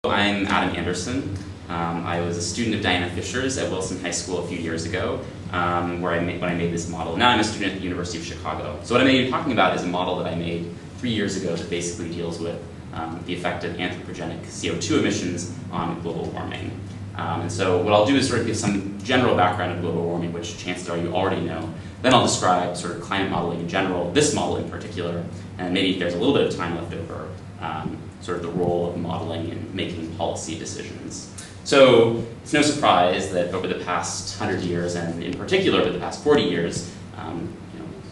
I'm Adam Anderson. I was a student of Diana Fisher's at Wilson High School a few years ago, when I made this model. Now I'm a student at the University of Chicago. So what I'm going to be talking about is a model that I made 3 years ago that basically deals with the effect of anthropogenic CO2 emissions on global warming. And so what I'll do is sort of give some general background of global warming, which chances are you already know. Then I'll describe sort of climate modeling in general, this model in particular, and maybe if there's a little bit of time left over, sort of the role of modeling in making policy decisions. So it's no surprise that over the past 100 years, and in particular over the past 40 years,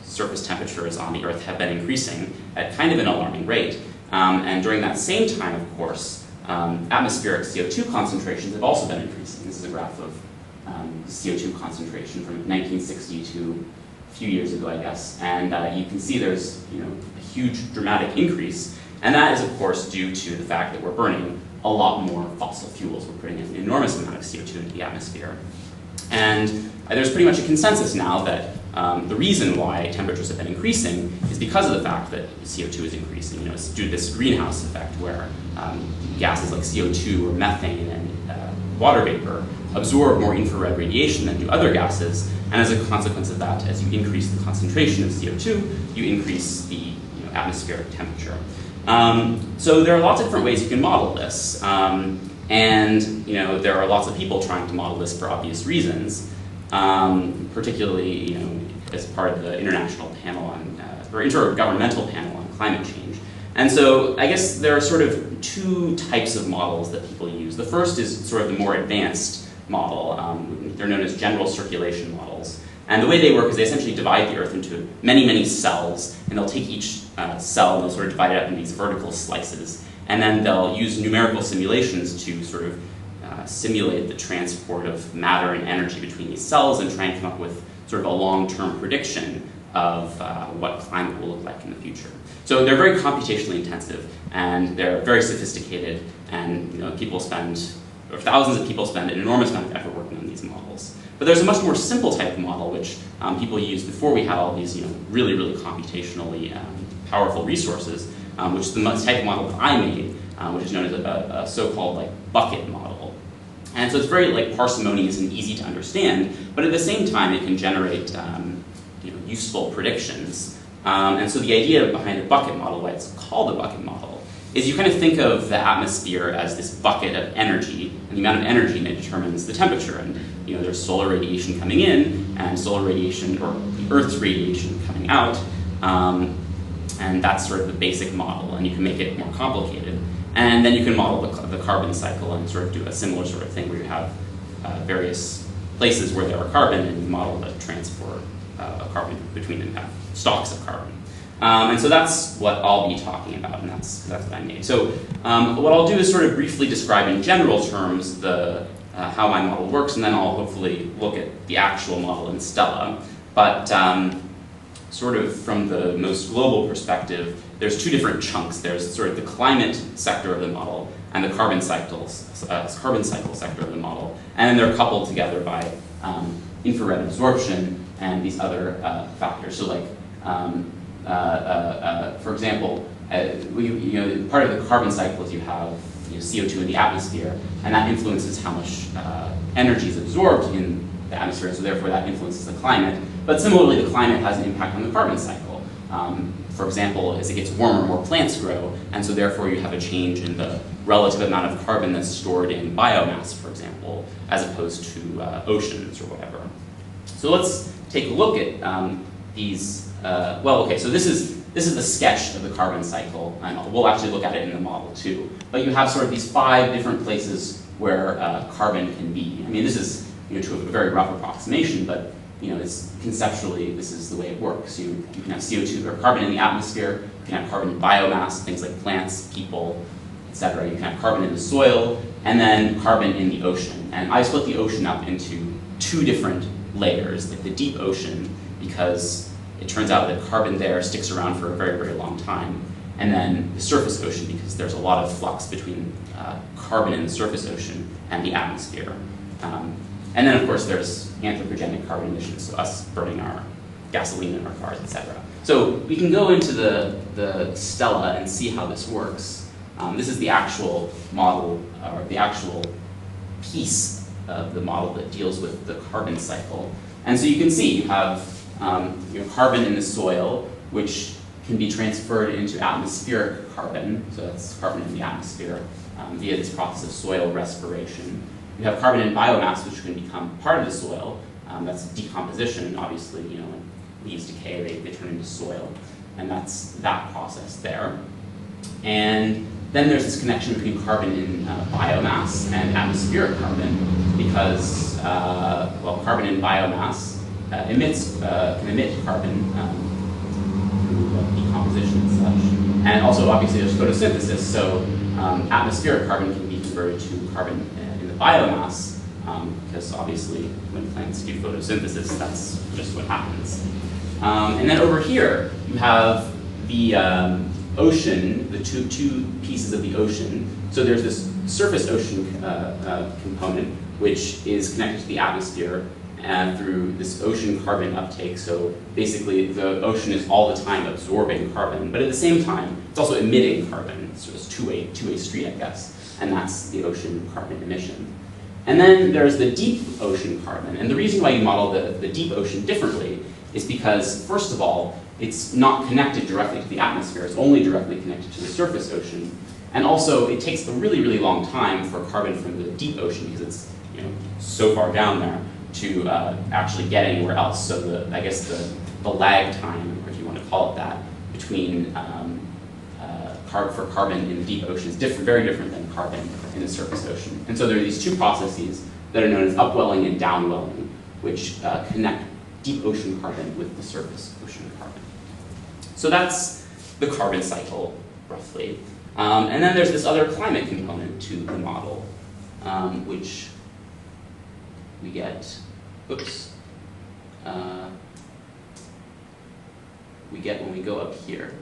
surface temperatures on the Earth have been increasing at kind of an alarming rate. And during that same time, of course, atmospheric CO2 concentrations have also been increasing. This is a graph of CO2 concentration from 1960 to a few years ago, I guess. And you can see there's a huge dramatic increase. And that is, of course, due to the fact that we're burning a lot more fossil fuels. We're putting an enormous amount of CO2 into the atmosphere. And there's pretty much a consensus now that the reason why temperatures have been increasing is because of the fact that CO2 is increasing. It's due to this greenhouse effect where gases like CO2 or methane and water vapor absorb more infrared radiation than do other gases. And as a consequence of that, as you increase the concentration of CO2, you increase the atmospheric temperature. So there are lots of different ways you can model this. And there are lots of people trying to model this for obvious reasons, particularly as part of the international panel on, or intergovernmental panel on climate change. And so I guess there are sort of two types of models that people use. The first is sort of the more advanced model. They're known as general circulation models. And the way they work is they essentially divide the Earth into many, many cells, and they'll take each cell and they'll sort of divide it up into these vertical slices. And then they'll use numerical simulations to sort of simulate the transport of matter and energy between these cells and try and come up with sort of a long-term prediction of what climate will look like in the future. So they're very computationally intensive, and they're very sophisticated, and people spend, or thousands of people spend an enormous amount of effort working on these models. But there's a much more simple type of model, which people used before we had all these really, really computationally powerful resources, which is the type of model that I made, which is known as a so-called bucket model. And so it's very parsimonious and easy to understand, but at the same time it can generate useful predictions. And so the idea behind a bucket model, why it's called a bucket model, is you kind of think of the atmosphere as this bucket of energy, and the amount of energy that determines the temperature. And there's solar radiation coming in, and solar radiation, or the Earth's radiation coming out, and that's sort of the basic model, and you can make it more complicated. And then you can model the carbon cycle and sort of do a similar sort of thing where you have various places where there are carbon, and you model the transport of carbon between them, stalks of carbon. And so that's what I'll be talking about, and that's what I made. So what I'll do is sort of briefly describe in general terms how my model works, and then I'll hopefully look at the actual model in Stella. But sort of from the most global perspective, there's two different chunks. There's sort of the climate sector of the model and the carbon cycle sector of the model, and then they're coupled together by infrared absorption and these other factors. So for example, part of the carbon cycle is you have CO2 in the atmosphere, and that influences how much energy is absorbed in the atmosphere, so therefore that influences the climate. But similarly, the climate has an impact on the carbon cycle. For example, as it gets warmer, more plants grow, and so therefore you have a change in the relative amount of carbon that's stored in biomass, for example, as opposed to oceans or whatever. So let's take a look at these. So this is the sketch of the carbon cycle, and we'll actually look at it in the model too. But you have sort of these 5 different places where carbon can be. I mean, this is to a very rough approximation, but it's conceptually this is the way it works. You can have CO2 or carbon in the atmosphere. You can have carbon in biomass, things like plants, people, etc. You can have carbon in the soil, and then carbon in the ocean. And I split the ocean up into 2 different layers, like the deep ocean, because it turns out that carbon there sticks around for a very, very long time. And then the surface ocean, because there's a lot of flux between carbon in the surface ocean and the atmosphere. And then, of course, there's anthropogenic carbon emissions, so us burning our gasoline in our cars, etc. So we can go into the Stella and see how this works. This is the actual model, or the actual piece of the model that deals with the carbon cycle. And so you can see you have carbon in the soil, which can be transferred into atmospheric carbon, so that's carbon in the atmosphere, via this process of soil respiration. You have carbon in biomass, which can become part of the soil. That's decomposition, obviously, when leaves decay, they turn into soil, and that's that process there. And then there's this connection between carbon in biomass and atmospheric carbon, because, well, carbon in biomass can emit carbon through decomposition and such. And also, obviously, there's photosynthesis, so atmospheric carbon can be converted to carbon in the biomass, because obviously, when plants do photosynthesis, that's just what happens. And then over here, you have the ocean, the two pieces of the ocean. So there's this surface ocean component, which is connected to the atmosphere and through this ocean carbon uptake. So basically, the ocean is all the time absorbing carbon, but at the same time, it's also emitting carbon. So it's two-way street, I guess, and that's the ocean carbon emission. And then there's the deep ocean carbon, and the reason why you model the deep ocean differently is because, first of all, it's not connected directly to the atmosphere, it's only directly connected to the surface ocean. And also, it takes a really, really long time for carbon from the deep ocean, because it's so far down there, to actually get anywhere else. So I guess the lag time, or if you want to call it that, between for carbon in the deep ocean is very different than carbon in the surface ocean. And so there are these two processes that are known as upwelling and downwelling, which connect deep ocean carbon with the surface ocean carbon. So that's the carbon cycle, roughly. And then there's this other climate component to the model, which we get, we get when we go up here,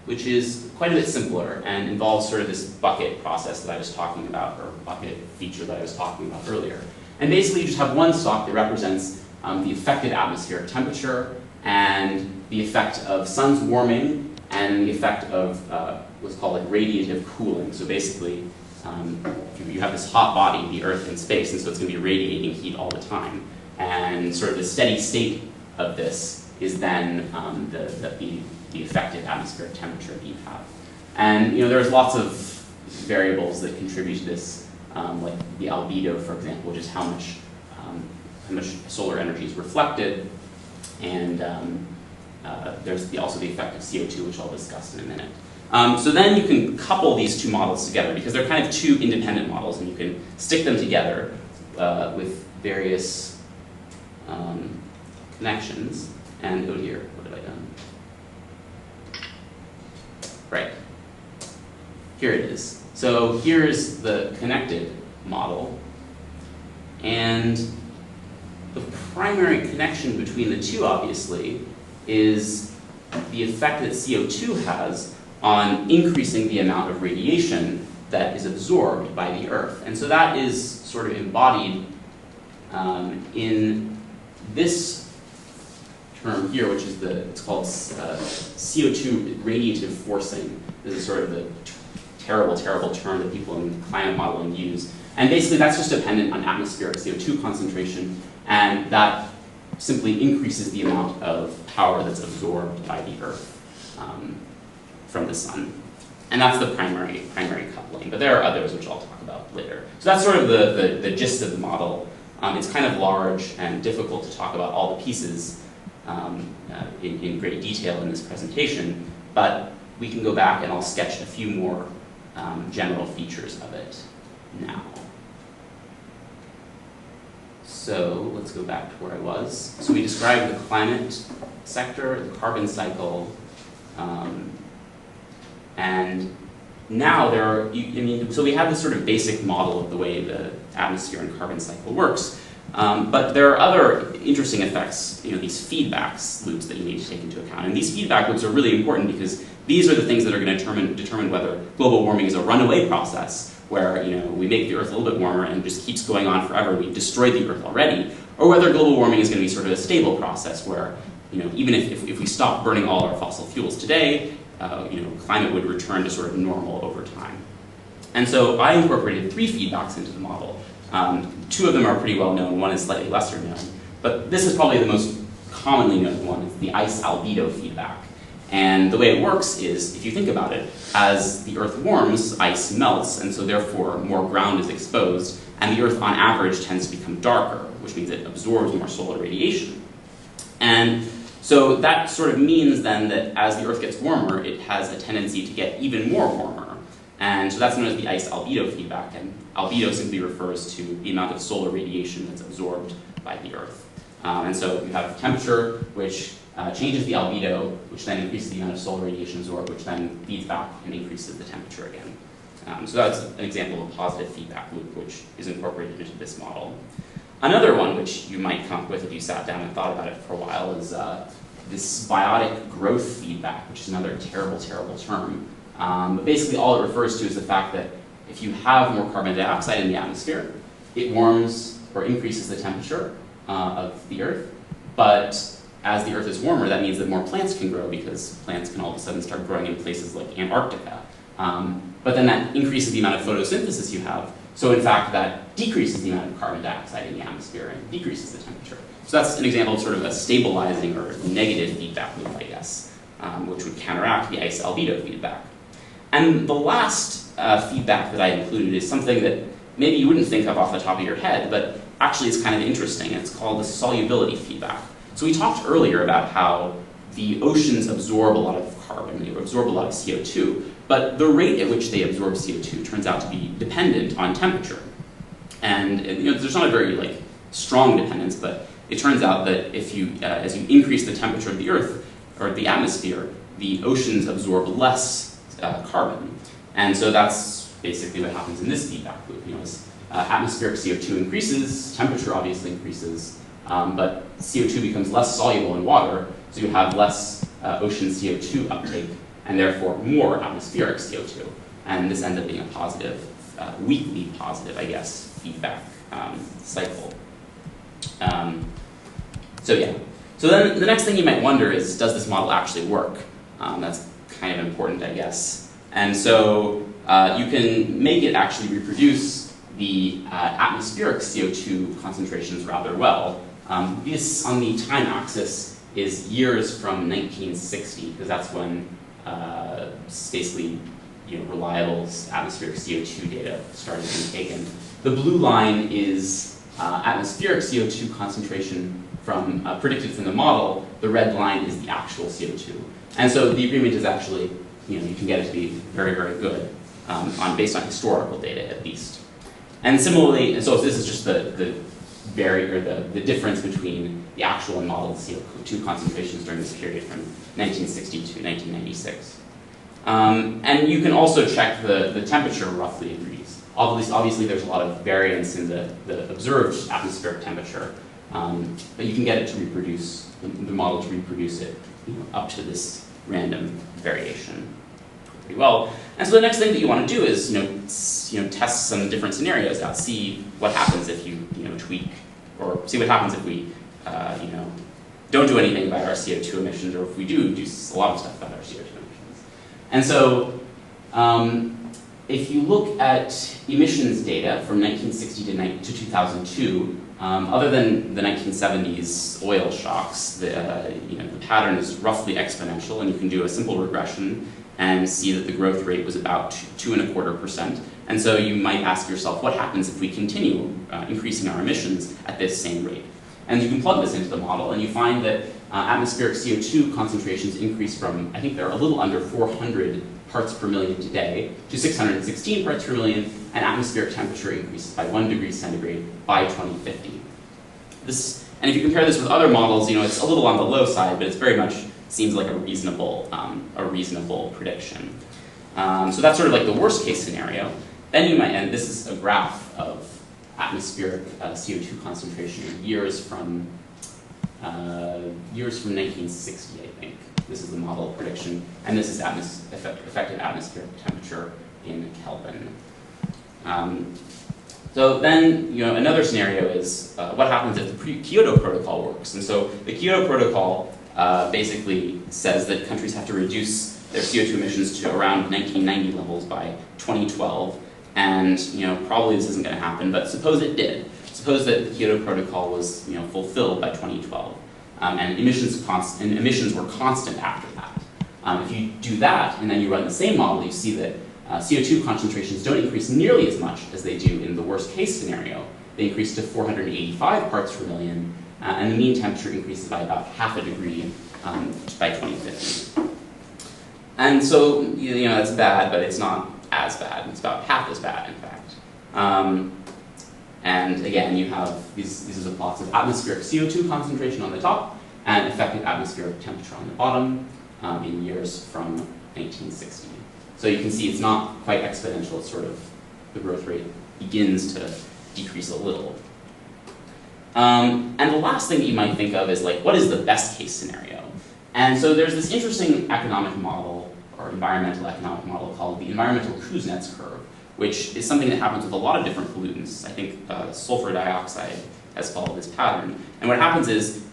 which is quite a bit simpler and involves sort of this bucket process that I was talking about, or bucket feature that I was talking about earlier. And basically you just have one stalk that represents the affected atmospheric temperature and the effect of sun's warming and the effect of what's called like radiative cooling. So basically, you have this hot body, the Earth in space, and so it's going to be radiating heat all the time. And sort of the steady state of this is then the effective atmospheric temperature that you have. And there's lots of variables that contribute to this, like the albedo, for example, which is how much solar energy is reflected. And there's also the effect of CO2, which I'll discuss in a minute. So then you can couple these two models together, because they're kind of two independent models, and you can stick them together with various connections. And oh dear, what have I done? Right. Here it is. So here's the connected model. And the primary connection between the two, obviously, is the effect that CO2 has on increasing the amount of radiation that is absorbed by the Earth. And so that is sort of embodied in this term here, which is it's called CO2 radiative forcing. This is sort of the terrible, terrible term that people in climate modeling use. And basically that's just dependent on atmospheric CO2 concentration, and that simply increases the amount of power that's absorbed by the Earth from the sun. And that's the primary coupling, but there are others which I'll talk about later. So that's sort of the gist of the model. It's kind of large and difficult to talk about all the pieces in great detail in this presentation, but we can go back and I'll sketch a few more general features of it now. So let's go back to where I was. So we described the climate sector, the carbon cycle, and now so we have this sort of basic model of the way the atmosphere and carbon cycle works, but there are other interesting effects, these feedback loops that you need to take into account. And these feedback loops are really important because these are the things that are going to determine whether global warming is a runaway process, where we make the Earth a little bit warmer and it just keeps going on forever, we've destroyed the Earth already, or whether global warming is going to be sort of a stable process where even if we stop burning all our fossil fuels today, climate would return to sort of normal over time. And so I incorporated 3 feedbacks into the model. 2 of them are pretty well known, one is slightly lesser known. But this is probably the most commonly known one, it's the ice albedo feedback. And the way it works is, if you think about it, as the Earth warms, ice melts, and so therefore more ground is exposed, and the Earth on average tends to become darker, which means it absorbs more solar radiation. And so that sort of means then that as the Earth gets warmer, it has a tendency to get even more warmer. And so that's known as the ice albedo feedback, and albedo simply refers to the amount of solar radiation that's absorbed by the Earth. And so you have temperature, which changes the albedo, which then increases the amount of solar radiation absorbed, which then feeds back and increases the temperature again. So that's an example of a positive feedback loop, which is incorporated into this model. Another one, which you might come up with if you sat down and thought about it for a while, is this biotic growth feedback, which is another terrible, terrible term. But basically all it refers to is the fact that if you have more carbon dioxide in the atmosphere, it warms or increases the temperature of the Earth. But as the Earth is warmer, that means that more plants can grow because plants can all of a sudden start growing in places like Antarctica. But then that increases the amount of photosynthesis you have. So in fact, that decreases the amount of carbon dioxide in the atmosphere and decreases the temperature. So that's an example of sort of a stabilizing or negative feedback loop, I guess, which would counteract the ice albedo feedback. And the last feedback that I included is something that maybe you wouldn't think of off the top of your head, but actually it's kind of interesting. It's called the solubility feedback. So we talked earlier about how the oceans absorb a lot of carbon, they absorb a lot of CO2, but the rate at which they absorb CO2 turns out to be dependent on temperature. And there's not a very strong dependence, but it turns out that if you, as you increase the temperature of the Earth, or the atmosphere, the oceans absorb less carbon. And so that's basically what happens in this feedback loop. As atmospheric CO2 increases, temperature obviously increases, but CO2 becomes less soluble in water, so you have less ocean CO2 uptake, and therefore more atmospheric CO2. And this ends up being a positive, weakly positive, I guess, feedback cycle. So yeah. So then the next thing you might wonder is, does this model actually work? That's kind of important, I guess. And so you can make it actually reproduce the atmospheric CO2 concentrations rather well. This, on the time axis, is years from 1960, because that's when basically reliable atmospheric CO2 data started being taken. The blue line is atmospheric CO2 concentration predicted from the model. The red line is the actual CO2. And so the agreement is actually, you can get it to be very, very good, based on historical data at least. And similarly, and so this is just the difference between the actual and modeled CO2 concentrations during this period from 1960 to 1996. And you can also check the temperature roughly agrees. Obviously there's a lot of variance in the observed atmospheric temperature, but you can get it to reproduce, the model to reproduce it up to this random variation pretty well. And so the next thing that you want to do is test some different scenarios out, see what happens if you tweak, or see what happens if we don't do anything about our CO2 emissions, or if we do a lot of stuff about our CO2 emissions. And so if you look at emissions data from 1960 to 2002, other than the 1970s oil shocks, the pattern is roughly exponential, and you can do a simple regression and see that the growth rate was about 2.25%. And so you might ask yourself, what happens if we continue increasing our emissions at this same rate? And you can plug this into the model, and you find that atmospheric CO2 concentrations increase from, I think they're a little under 400 parts per million today to 616 parts per million, and atmospheric temperature increases by 1 degree centigrade by 2050. And if you compare this with other models, it's a little on the low side, but it's very much seems like a reasonable prediction. So that's sort of like the worst case scenario. Then you might, and this is a graph of atmospheric CO2 concentration in years from 1960, I think. This is the model prediction, and this is effective atmospheric temperature in Kelvin. So then, another scenario is what happens if the Kyoto Protocol works? And so the Kyoto Protocol basically says that countries have to reduce their CO2 emissions to around 1990 levels by 2012. And probably this isn't going to happen, but suppose it did. Suppose that the Kyoto Protocol was fulfilled by 2012, and emissions were constant after that. If you do that and then you run the same model, you see that CO2 concentrations don't increase nearly as much as they do in the worst case scenario. They increase to 485 parts per million, and the mean temperature increases by about half a degree by 2050. And so, that's bad, but it's not as bad. It's about half as bad, in fact. And again, you have these are the plots of atmospheric CO2 concentration on the top and effective atmospheric temperature on the bottom in years from 1960. So you can see it's not quite exponential. It's sort of, the growth rate begins to decrease a little. And the last thing that you might think of is like, what is the best case scenario? And so there's this interesting economic model, or environmental economic model, called the environmental Kuznets curve, which is something that happens with a lot of different pollutants. I think sulfur dioxide has followed this pattern. And what happens is,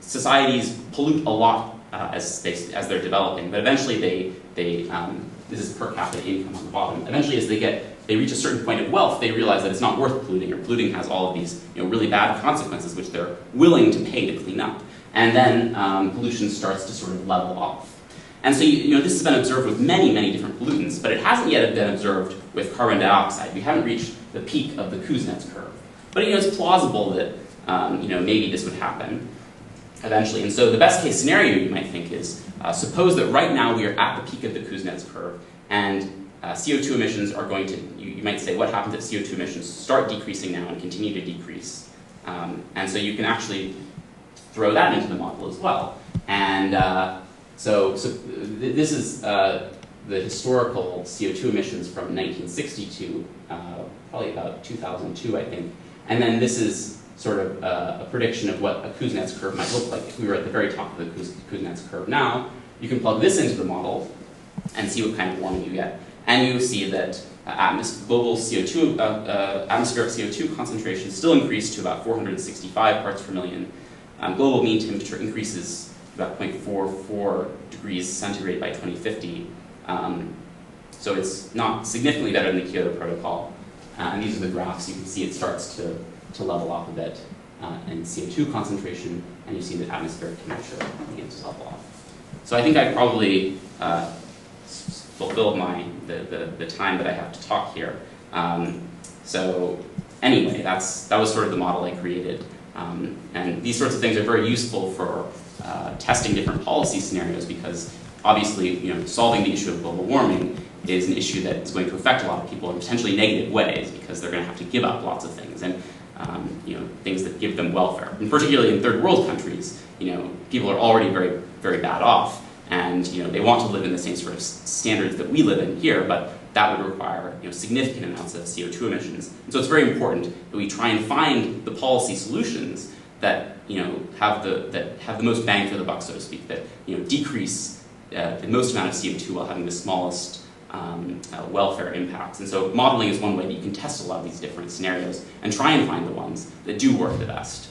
societies pollute a lot as they're developing, but eventually this is per capita income on the bottom. Eventually, as they reach a certain point of wealth, they realize that it's not worth polluting, or polluting has all of these really bad consequences which they're willing to pay to clean up. And then pollution starts to sort of level off. And so this has been observed with many, many different pollutants, but it hasn't yet been observed with carbon dioxide. We haven't reached the peak of the Kuznets curve. But it's plausible that maybe this would happen eventually. And so the best case scenario you might think is, suppose that right now we are at the peak of the Kuznets curve, and CO2 emissions are going to, you might say, what happens if CO2 emissions start decreasing now and continue to decrease? And so you can actually throw that into the model as well. And so this is the historical CO2 emissions from 1960 to probably about 2002, I think. And then this is sort of a prediction of what a Kuznets curve might look like if we were at the very top of the Kuznets curve now. You can plug this into the model and see what kind of warming you get. And you see that global CO2, atmospheric CO2 concentration still increased to about 465 parts per million. Global mean temperature increases about 0.44 degrees centigrade by 2050. So it's not significantly better than the Kyoto Protocol. And these are the graphs. You can see it starts to level off a bit in CO2 concentration, and you see that atmospheric temperature begins to level off. So I think I probably fulfilled the time that I have to talk here. So anyway, that was sort of the model I created. And these sorts of things are very useful for testing different policy scenarios, because obviously, solving the issue of global warming is an issue that is going to affect a lot of people in potentially negative ways, because they're going to have to give up lots of things, and things that give them welfare. And particularly in third world countries, people are already very, very bad off, and they want to live in the same sort of standards that we live in here, but that would require significant amounts of CO2 emissions. And so it's very important that we try and find the policy solutions that have the most bang for the buck, so to speak, that decrease the most amount of CO2 while having the smallest welfare impacts. And so modeling is one way that you can test a lot of these different scenarios and try and find the ones that do work the best.